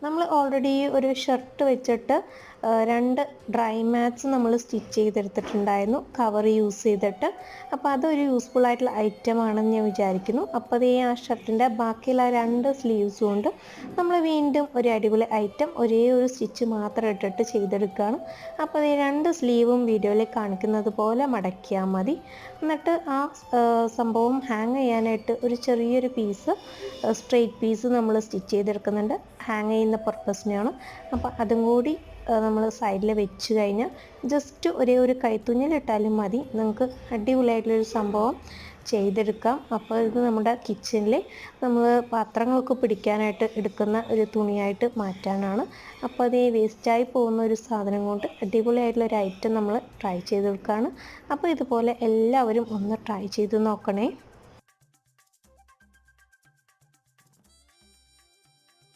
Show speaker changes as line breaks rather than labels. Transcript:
നമ്മൾ ഓൾറെഡി ഒരു ഷർട്ട് വെച്ചിട്ട് 2 ഡ്രൈ മാറ്റ്സ് നമ്മൾ സ്റ്റിച്ച് ചെയ്തെടുത്തിട്ടുണ്ടായിരുന്നു കവർ യൂസ് ചെയ്തിട്ട്. അപ്പോൾ അതൊരു യൂസ്ഫുൾ ആയിട്ടുള്ള ഐറ്റം ആണെന്ന് ഞാൻ വിചാരിക്കുന്നു. അപ്പോൾ അതേ ആ ഷർട്ടിൻ്റെ ബാക്കിയുള്ള 2 സ്ലീവ്സ് കൊണ്ട് നമ്മൾ വീണ്ടും ഒരു അടിപൊളി ഐറ്റം ഒരേ ഒരു സ്റ്റിച്ച് മാത്രം ഇട്ടിട്ട് ചെയ്തെടുക്കുകയാണ്. അപ്പോൾ ഈ 2 സ്ലീവും വീഡിയോയിൽ കാണിക്കുന്നത് പോലെ മടക്കിയാൽ മതി. എന്നിട്ട് ആ സംഭവം ഹാങ് ചെയ്യാനായിട്ട് ഒരു ചെറിയൊരു പീസ് സ്ട്രെയിറ്റ് പീസ് നമ്മൾ സ്റ്റിച്ച് ചെയ്തെടുക്കുന്നുണ്ട്. ഹാങ് ചെയ്യുന്ന പർപ്പസിനാണ്. അപ്പോൾ അതും കൂടി നമ്മൾ സൈഡിൽ വെച്ച് കഴിഞ്ഞാൽ ജസ്റ്റ് ഒരേ ഒരു കൈത്തുന്നലിട്ടാലും മതി. നിങ്ങൾക്ക് അടിപൊളിയായിട്ടുള്ളൊരു സംഭവം ചെയ്തെടുക്കാം. അപ്പോൾ ഇത് നമ്മുടെ കിച്ചണിൽ നമ്മൾ പാത്രങ്ങളൊക്കെ പിടിക്കാനായിട്ട് എടുക്കുന്ന ഒരു തുണിയായിട്ട് മാറ്റാനാണ്. അപ്പോൾ അത് വേസ്റ്റായി പോകുന്ന ഒരു സാധനം കൊണ്ട് അടിപൊളിയായിട്ടുള്ളൊരു ഐറ്റം നമ്മൾ ട്രൈ ചെയ്തെടുക്കുകയാണ്. അപ്പോൾ ഇതുപോലെ എല്ലാവരും ഒന്ന് ട്രൈ ചെയ്ത് നോക്കണേ.